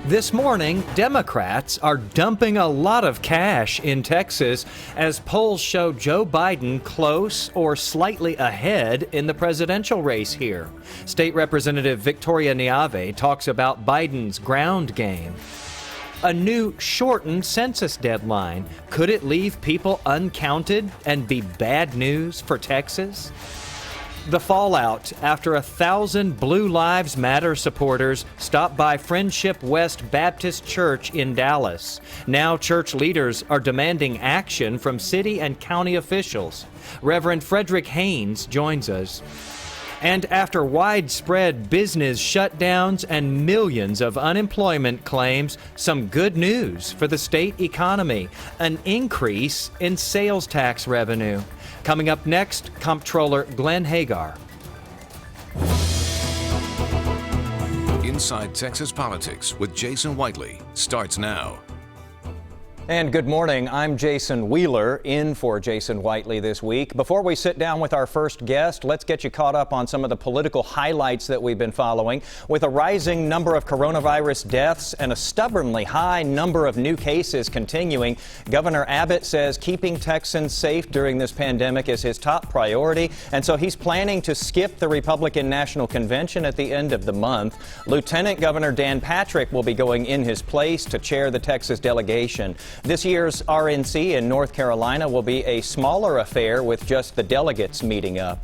This morning, Democrats are dumping a lot of cash in Texas as polls show Joe Biden close or slightly ahead in the presidential race here. State Representative Victoria Neave talks about Biden's ground game. A new shortened census deadline. Could it leave people uncounted and be bad news for Texas? The fallout after 1,000 Blue Lives Matter supporters stopped by Friendship West Baptist Church in Dallas. Now church leaders are demanding action from city and county officials. Reverend Frederick Haynes joins us. And after widespread business shutdowns and millions of unemployment claims, some good news for the state economy, an increase in sales tax revenue. Coming up next, Comptroller Glenn Hagar. Inside Texas Politics with Jason Whiteley starts now. And good morning. I'm Jason Wheeler, in for Jason Whiteley this week. Before we sit down with our first guest, let's get you caught up on some of the political highlights that we've been following. With a rising number of coronavirus deaths and a stubbornly high number of new cases continuing, Governor Abbott says keeping Texans safe during this pandemic is his top priority, and so he's planning to skip the Republican National Convention at the end of the month. Lieutenant Governor Dan Patrick will be going in his place to chair the Texas delegation. This year's RNC in North Carolina will be a smaller affair with just the delegates meeting up.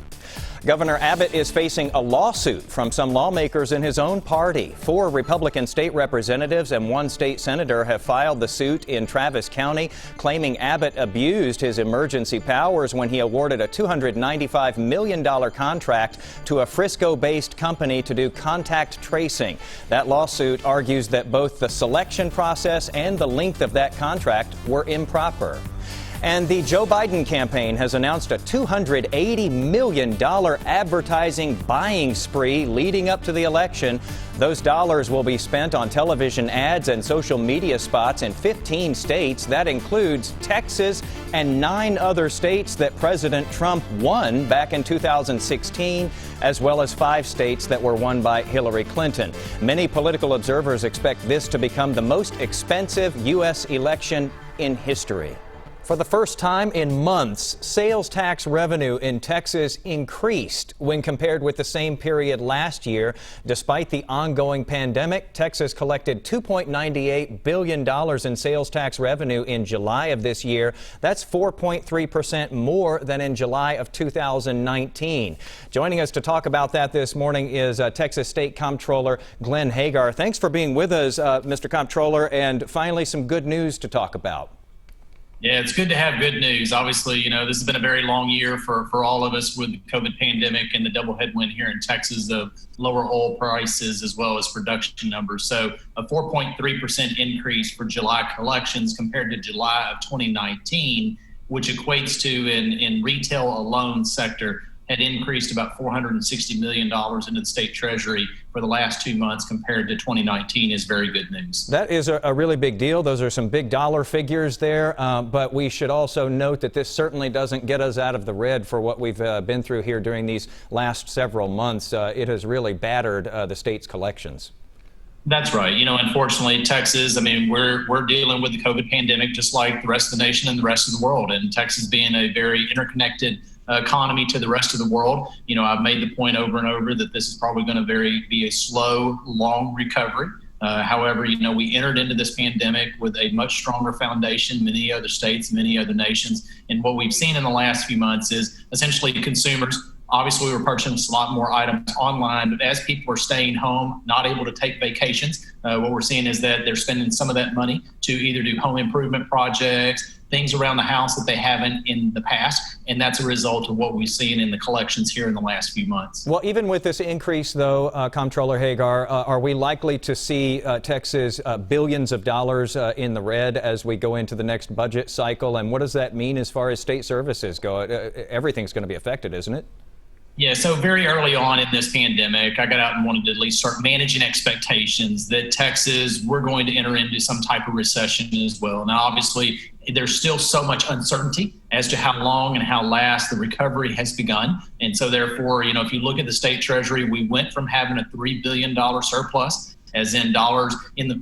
Governor Abbott is facing a lawsuit from some lawmakers in his own party. 4 Republican state representatives and 1 state senator have filed the suit in Travis County, claiming Abbott abused his emergency powers when he awarded a $295 million contract to a Frisco-based company to do contact tracing. That lawsuit argues that both the selection process and the length of that contract were improper. And the Joe Biden campaign has announced a $280 million advertising buying spree leading up to the election. Those dollars will be spent on television ads and social media spots in 15 states. That includes Texas and 9 other states that President Trump won back in 2016, as well as 5 states that were won by Hillary Clinton. Many political observers expect this to become the most expensive U.S. election in history. For the first time in months, sales tax revenue in Texas increased when compared with the same period last year. Despite the ongoing pandemic, Texas collected $2.98 billion in sales tax revenue in July of this year. That's 4.3% more than in July of 2019. Joining us to talk about that this morning is Texas State Comptroller Glenn Hagar. Thanks for being with us, Mr. Comptroller, and finally some good news to talk about. Yeah, it's good to have good news. Obviously, this has been a very long year for all of us with the COVID pandemic and the double headwind here in Texas of lower oil prices as well as production numbers. So a 4.3% increase for July collections compared to July of 2019, which equates to in retail alone sector had increased about $460 million into the state treasury for the last 2 months compared to 2019 is very good news. That is a really big deal. Those are some big dollar figures there, but we should also note that this certainly doesn't get us out of the red for what we've been through here during these last several months. It has really battered the state's collections. That's right. Unfortunately, Texas, we're dealing with the COVID pandemic just like the rest of the nation and the rest of the world. And Texas being a very interconnected economy to the rest of the world. I've made the point over and over that this is probably going to be a slow, long recovery. However, we entered into this pandemic with a much stronger foundation, many other states, many other nations. And what we've seen in the last few months is essentially consumers. Obviously, we were purchasing a lot more items online, but as people are staying home, not able to take vacations, what we're seeing is that they're spending some of that money to either do home improvement projects, things around the house that they haven't in the past, and that's a result of what we've seen in the collections here in the last few months. Well, even with this increase, though, Comptroller Hagar, are we likely to see Texas billions of dollars in the red as we go into the next budget cycle? And what does that mean as far as state services go? Everything's going to be affected, isn't it? Yeah, so very early on in this pandemic, I got out and wanted to at least start managing expectations that Texas, we're going to enter into some type of recession as well. Now, obviously, there's still so much uncertainty as to how long and how last the recovery has begun. And so therefore, if you look at the state treasury, we went from having a $3 billion surplus as in dollars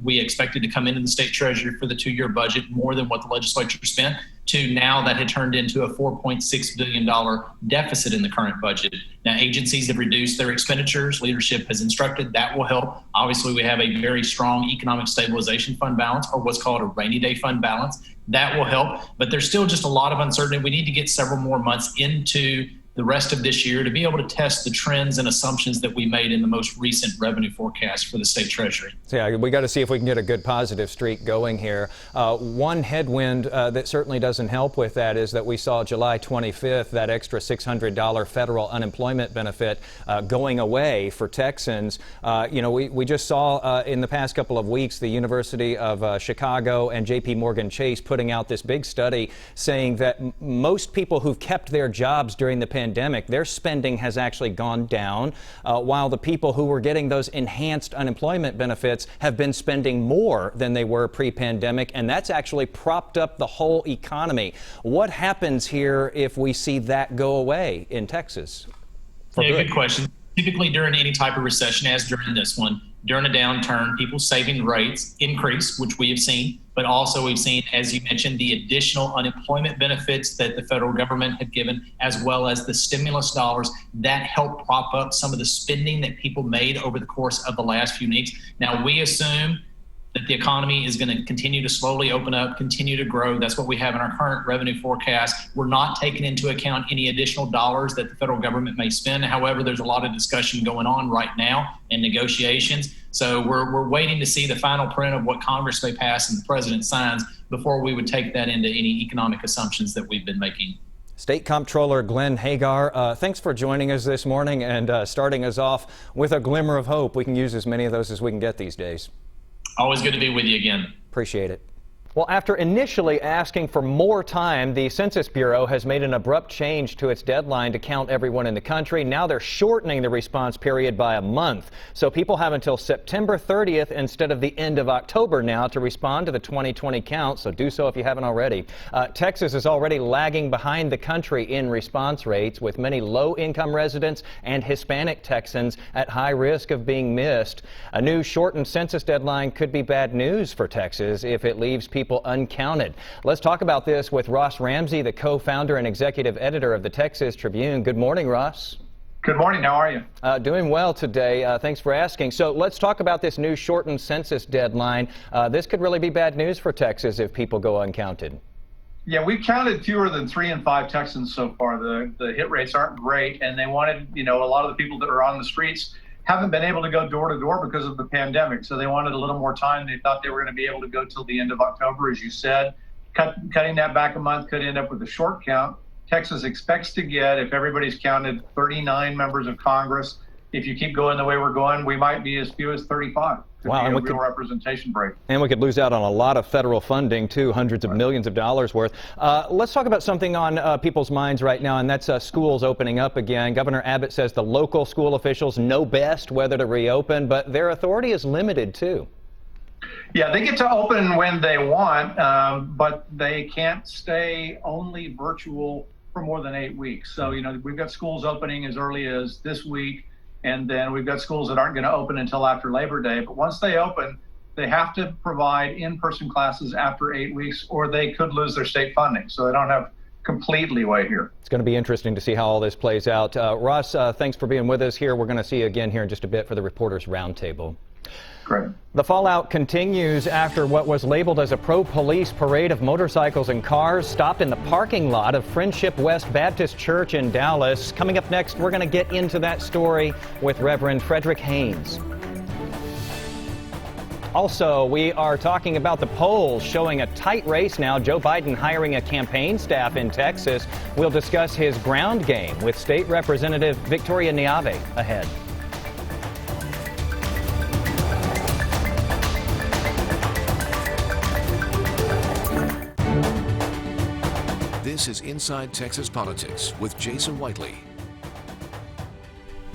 we expected to come into the state treasury for the 2-year budget, more than what the legislature spent, to now that had turned into a $4.6 billion deficit in the current budget. Now, agencies have reduced their expenditures. Leadership has instructed that will help. Obviously, we have a very strong economic stabilization fund balance, or what's called a rainy day fund balance. That will help, but there's still just a lot of uncertainty. We need to get several more months into the rest of this year to be able to test the trends and assumptions that we made in the most recent revenue forecast for the state treasury. So yeah, we got to see if we can get a good positive streak going here. One headwind that certainly doesn't help with that is that we saw July 25th, that extra $600 federal unemployment benefit going away for Texans. We just saw in the past couple of weeks the University of Chicago and J.P. Morgan Chase putting out this big study saying that most people who've kept their jobs during the pandemic, their spending has actually gone down, while the people who were getting those enhanced unemployment benefits have been spending more than they were pre-pandemic, and that's actually propped up the whole economy. What happens here if we see that go away in Texas? Good question. Typically during any type of recession, as during this one, during a downturn, people's saving rates increase, which we have seen, but also we've seen, as you mentioned, the additional unemployment benefits that the federal government had given, as well as the stimulus dollars that help prop up some of the spending that people made over the course of the last few weeks. Now, we assume that the economy is going to continue to slowly open up, continue to grow. That's what we have in our current revenue forecast. We're not taking into account any additional dollars that the federal government may spend. However, there's a lot of discussion going on right now and negotiations. So we're waiting to see the final print of what Congress may pass and the president signs before we would take that into any economic assumptions that we've been making. State Comptroller Glenn Hagar, thanks for joining us this morning and starting us off with a glimmer of hope. We can use as many of those as we can get these days. Always good to be with you again. Appreciate it. Well, after initially asking for more time, the Census Bureau has made an abrupt change to its deadline to count everyone in the country. Now they're shortening the response period by a month. So people have until September 30th instead of the end of October now to respond to the 2020 count. So do so if you haven't already. Texas is already lagging behind the country in response rates, with many low-income residents and Hispanic Texans at high risk of being missed. A new shortened census deadline could be bad news for Texas if it leaves people uncounted. Let's talk about this with Ross Ramsey, the co-founder and executive editor of the Texas Tribune. Good morning, Ross. Good morning. How are you? Doing well today. Thanks for asking. So let's talk about this new shortened census deadline. This could really be bad news for Texas if people go uncounted. Yeah, we've counted fewer than 3 in 5 Texans so far. The hit rates aren't great, and they wanted, a lot of the people that are on the streets haven't been able to go door to door because of the pandemic. So they wanted a little more time. They thought they were going to be able to go till the end of October, as you said. Cutting that back a month could end up with a short count. Texas expects to get, if everybody's counted, 39 members of Congress. If you keep going the way we're going, we might be as few as 35. Wow, and a real representation break. And we could lose out on a lot of federal funding, too, hundreds of millions of dollars worth. Let's talk about something on people's minds right now, and that's schools opening up again. Governor Abbott says the local school officials know best whether to reopen, but their authority is limited, too. Yeah, they get to open when they want, but they can't stay only virtual for more than 8 weeks. So, we've got schools opening as early as this week. And then we've got schools that aren't going to open until after Labor Day. But once they open, they have to provide in-person classes after 8 weeks, or they could lose their state funding. So they don't have complete leeway here. It's going to be interesting to see how all this plays out. Ross, thanks for being with us here. We're going to see you again here in just a bit for the Reporters Roundtable. Great. The fallout continues after what was labeled as a pro-police parade of motorcycles and cars stopped in the parking lot of Friendship West Baptist Church in Dallas. Coming up next, we're going to get into that story with Reverend Frederick Haynes. Also, we are talking about the polls showing a tight race now. Joe Biden hiring a campaign staff in Texas. We'll discuss his ground game with State Representative Victoria Neave ahead. This is Inside Texas Politics with Jason Whiteley.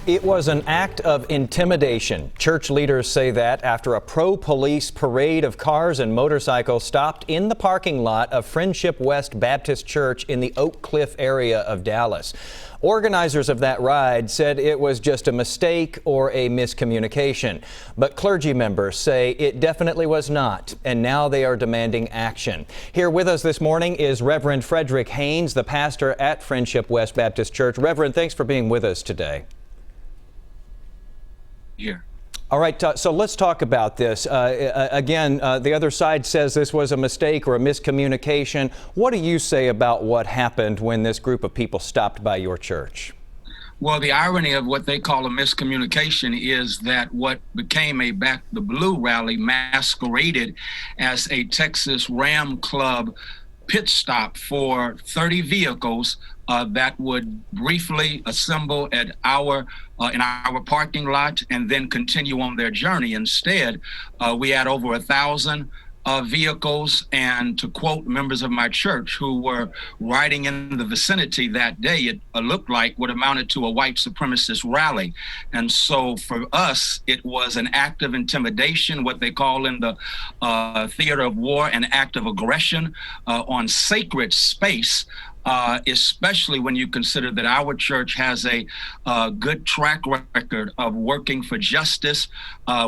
It was an act of intimidation. Church leaders say that after a pro-police parade of cars and motorcycles stopped in the parking lot of Friendship West Baptist Church in the Oak Cliff area of Dallas. Organizers of that ride said it was just a mistake or a miscommunication. But clergy members say it definitely was not, and now they are demanding action. Here with us this morning is Reverend Frederick Haynes, the pastor at Friendship West Baptist Church. Reverend, thanks for being with us today. Here. All right, so let's talk about this. Again, the other side says this was a mistake or a miscommunication. What do you say about what happened when this group of people stopped by your church? Well, the irony of what they call a miscommunication is that what became a Back the Blue rally masqueraded as a Texas Ram Club pit stop for 30 vehicles that would briefly assemble at in our parking lot and then continue on their journey. Instead, we had over 1,000 vehicles, and to quote members of my church who were riding in the vicinity that day, it looked like what amounted to a white supremacist rally. And so for us, it was an act of intimidation, what they call in the theater of war, an act of aggression on sacred space. Especially when you consider that our church has a good track record of working for justice.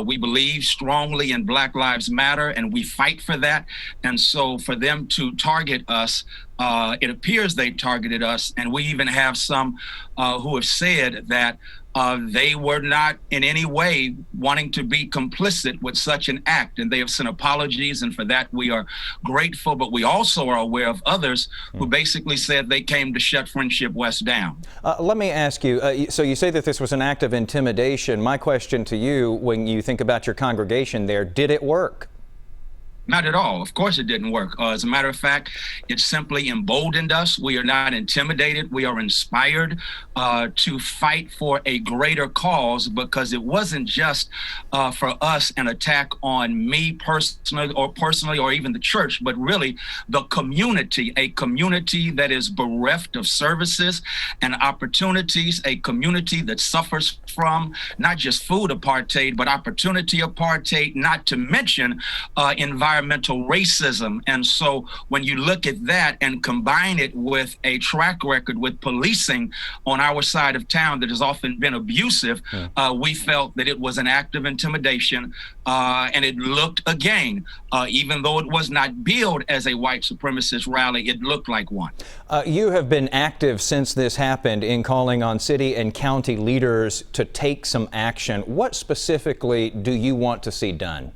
We believe strongly in Black Lives Matter, and we fight for that. And so for them to target us, it appears they targeted us, and we even have some who have said that they were not in any way wanting to be complicit with such an act, and they have sent apologies, and for that we are grateful. But we also are aware of others who basically said they came to shut Friendship West down. Let me ask you, so you say that this was an act of intimidation. My question to you, when you think about your congregation there, did it work? Not at all. Of course it didn't work. As a matter of fact, it simply emboldened us. We are not intimidated. We are inspired to fight for a greater cause, because it wasn't just for us an attack on me personally or even the church, but really the community, a community that is bereft of services and opportunities, a community that suffers from not just food apartheid, but opportunity apartheid, not to mention environmental racism. And so when you look at that and combine it with a track record with policing on our side of town that has often been abusive, we felt that it was an act of intimidation. And it looked, again, even though it was not billed as a white supremacist rally, it looked like one. You have been active since this happened in calling on city and county leaders to take some action. What specifically do you want to see done?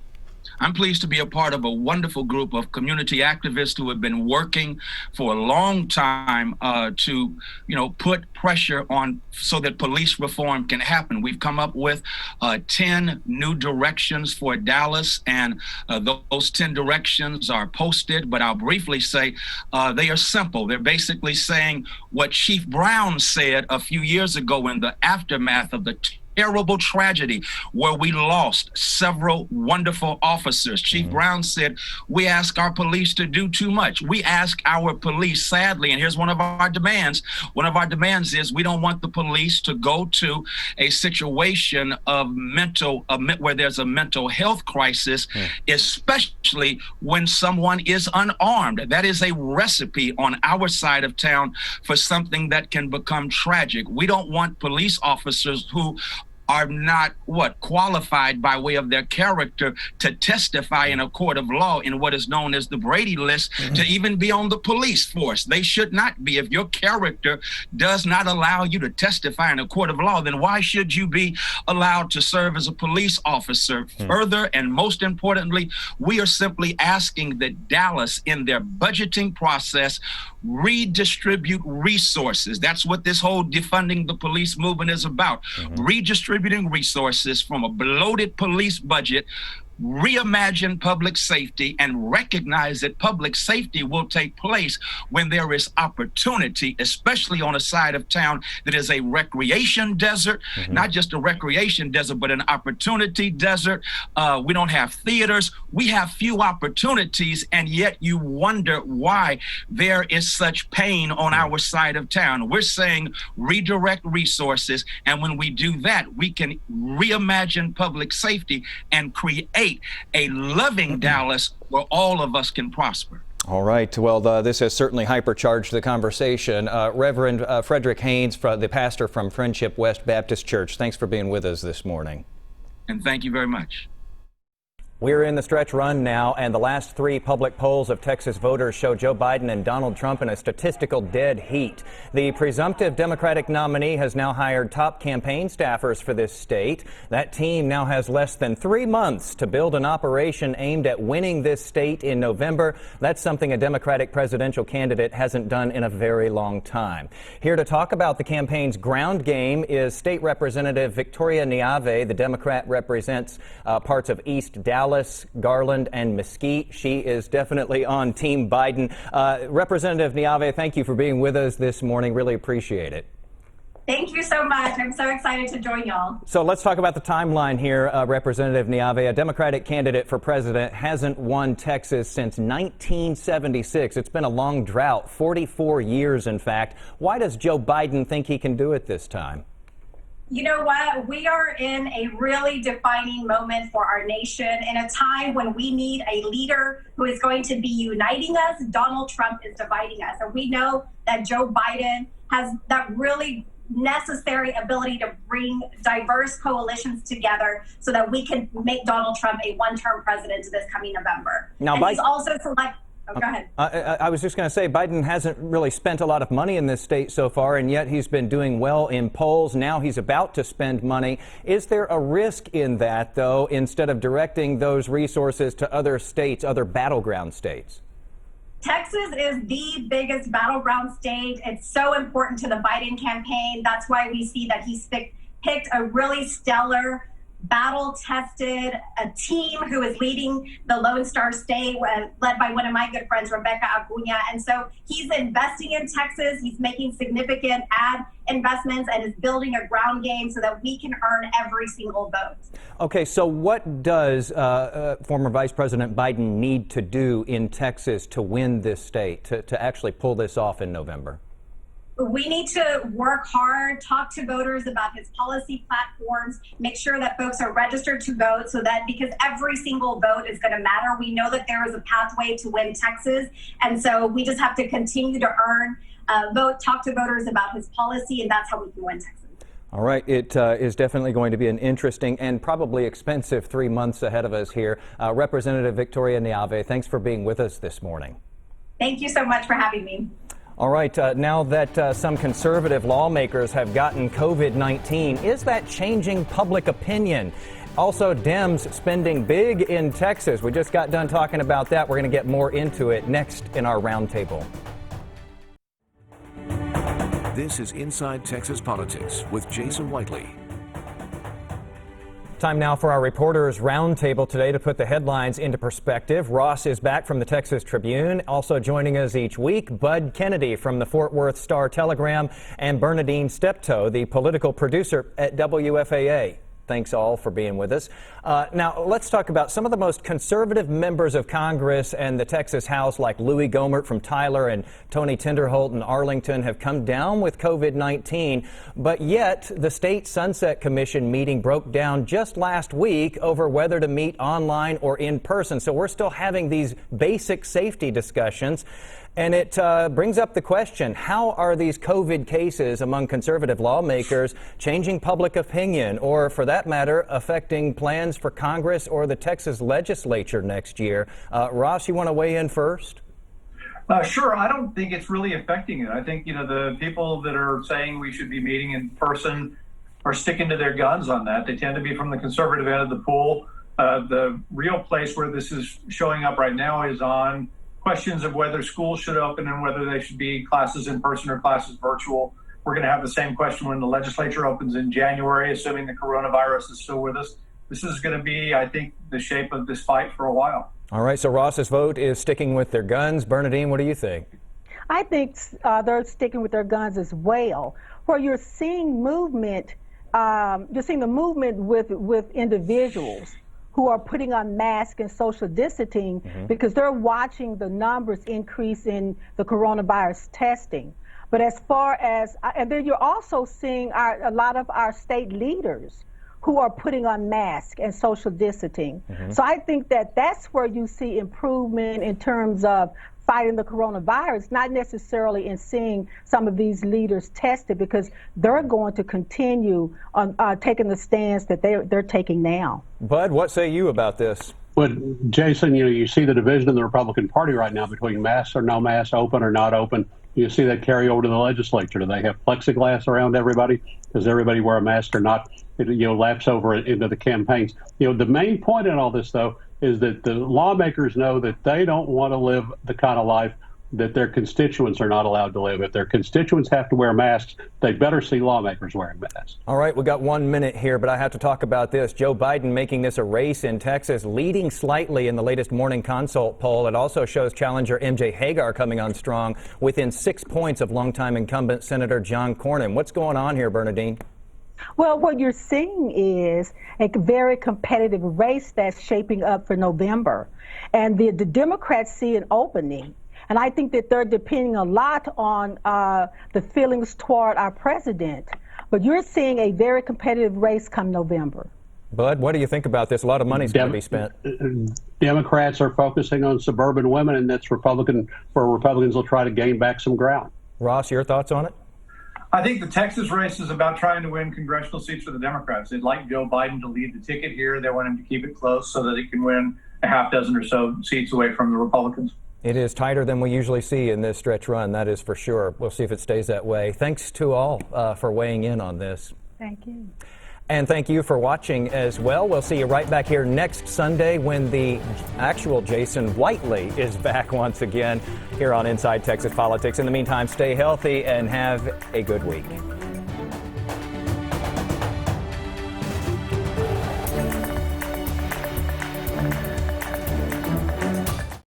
I'm pleased to be a part of a wonderful group of community activists who have been working for a long time to, put pressure on so that police reform can happen. We've come up with 10 new directions for Dallas, and those 10 directions are posted, but I'll briefly say they are simple. They're basically saying what Chief Brown said a few years ago in the aftermath of the terrible tragedy where we lost several wonderful officers. Chief Brown said, we ask our police to do too much. We ask our police, sadly, and here's one of our demands. One of our demands is we don't want the police to go to a situation of where there's a mental health crisis, especially when someone is unarmed. That is a recipe on our side of town for something that can become tragic. We don't want police officers who are not qualified by way of their character to testify in a court of law in what is known as the Brady List to even be on the police force. They should not be. If your character does not allow you to testify in a court of law, then why should you be allowed to serve as a police officer? Further, and most importantly, we are simply asking that Dallas, in their budgeting process, redistribute resources. That's what this whole defunding the police movement is about. Redistributing resources from a bloated police budget reimagine public safety and recognize that public safety will take place when there is opportunity, especially on a side of town that is a recreation desert, not just a recreation desert, but an opportunity desert. We don't have theaters. We have few opportunities, and yet you wonder why there is such pain on our side of town. We're saying redirect resources, and when we do that, we can reimagine public safety and create a loving Dallas where all of us can prosper. All right. Well, this has certainly hypercharged the conversation. Reverend Frederick Haynes, the pastor from Friendship West Baptist Church, thanks for being with us this morning. And thank you very much. We're in the stretch run now, and the last three public polls of Texas voters show Joe Biden and Donald Trump in a statistical dead heat. The presumptive Democratic nominee has now hired top campaign staffers for this state. That team now has less than 3 months to build an operation aimed at winning this state in November. That's something a Democratic presidential candidate hasn't done in a very long time. Here to talk about the campaign's ground game is State Representative Victoria Neave. The Democrat represents parts of East Dallas, Garland, and Mesquite. She is definitely on Team Biden. Representative Neave, thank you for being with us this morning. Really appreciate it. Thank you so much. I'm so excited to join y'all. So let's talk about the timeline here, Representative Neave. A Democratic candidate for president hasn't won Texas since 1976. It's been a long drought, 44 years, in fact. Why does Joe Biden think he can do it this time? You know what? We are in a really defining moment for our nation in a time when we need a leader who is going to be uniting us. Donald Trump is dividing us. And we know that Joe Biden has that really necessary ability to bring diverse coalitions together so that we can make Donald Trump a one-term president this coming November. Now, and he's also select. Oh, go ahead. I was just going to say, Biden hasn't really spent a lot of money in this state so far, and yet he's been doing well in polls. Now he's about to spend money. Is there a risk in that, though, instead of directing those resources to other states, other battleground states? Texas is the biggest battleground state. It's so important to the Biden campaign. That's why we see that he's picked a really stellar, battle-tested a team who is leading the Lone Star State, led by one of my good friends, Rebecca Acuña. And so he's investing in Texas. He's making significant ad investments and is building a ground game so that we can earn every single vote. Okay, so what does former Vice President Biden need to do in Texas to win this state, to actually pull this off in November? We need to work hard, talk to voters about his policy platforms, make sure that folks are registered to vote so that because every single vote is going to matter. We know that there is a pathway to win Texas. And so we just have to continue to talk to voters about his policy, and that's how we can win Texas. All right. It is definitely going to be an interesting and probably expensive 3 months ahead of us here. Representative Victoria Neave, thanks for being with us this morning. Thank you so much for having me. All right, now that some conservative lawmakers have gotten COVID-19, is that changing public opinion? Also, Dems spending big in Texas. We just got done talking about that. We're going to get more into it next in our roundtable. This is Inside Texas Politics with Jason Whiteley. Time now for our Reporters Roundtable today to put the headlines into perspective. Ross is back from the Texas Tribune. Also joining us each week, Bud Kennedy from the Fort Worth Star-Telegram and Bernadine Steptoe, the political producer at WFAA. Thanks all for being with us. Now, let's talk about some of the most conservative members of Congress and the Texas House, like Louis Gohmert from Tyler and Tony Tinderholt in Arlington, have come down with COVID-19. But yet, the State Sunset Commission meeting broke down just last week over whether to meet online or in person. So we're still having these basic safety discussions. And it brings up the question, how are these COVID cases among conservative lawmakers changing public opinion, or for that matter, affecting plans for Congress or the Texas legislature next year? Ross, you want to weigh in first? Sure. I don't think it's really affecting it. I think, the people that are saying we should be meeting in person are sticking to their guns on that. They tend to be from the conservative end of the pool. The real place where this is showing up right now is on questions of whether schools should open and whether they should be classes in person or classes virtual. We're going to have the same question when the legislature opens in January, assuming the coronavirus is still with us. this is going to be, I think, the shape of this fight for a while. All right, so Ross's vote is sticking with their guns. Bernadine, what do you think? I think they're sticking with their guns as well. Where you're seeing movement, you're seeing the movement with individuals who are putting on masks and social distancing because they're watching the numbers increase in the coronavirus testing. But as far as, and then you're also seeing a lot of our state leaders who are putting on masks and social distancing. So I think that that's where you see improvement in terms of fighting the coronavirus, not necessarily in seeing some of these leaders tested, because they're going to continue on taking the stance that they're taking now. Bud, what say you about this? Well, Jason, you see the division in the Republican Party right now between masks or no masks, open or not open. You see that carry over to the legislature. Do they have plexiglass around everybody? Does everybody wear a mask or not? It laps over into the campaigns. The main point in all this, though, is that the lawmakers know that they don't want to live the kind of life that their constituents are not allowed to live. If their constituents have to wear masks, they better see lawmakers wearing masks. All right, we got 1 minute here, but I have to talk about this. Joe Biden making this a race in Texas, leading slightly in the latest Morning Consult poll. It also shows challenger MJ Hagar coming on strong within 6 points of longtime incumbent Senator John Cornyn. What's going on here, Bernadine? Well, what you're seeing is a very competitive race that's shaping up for November. And the Democrats see an opening. And I think that they're depending a lot on the feelings toward our president. But you're seeing a very competitive race come November. Bud, what do you think about this? A lot of money's going to be spent. Democrats are focusing on suburban women, and that's where Republicans will try to gain back some ground. Ross, your thoughts on it? I think the Texas race is about trying to win congressional seats for the Democrats. They'd like Joe Biden to lead the ticket here. They want him to keep it close so that he can win a half dozen or so seats away from the Republicans. It is tighter than we usually see in this stretch run, that is for sure. We'll see if it stays that way. Thanks to all for weighing in on this. Thank you. And thank you for watching as well. We'll see you right back here next Sunday when the actual Jason Whiteley is back once again here on Inside Texas Politics. In the meantime, stay healthy and have a good week.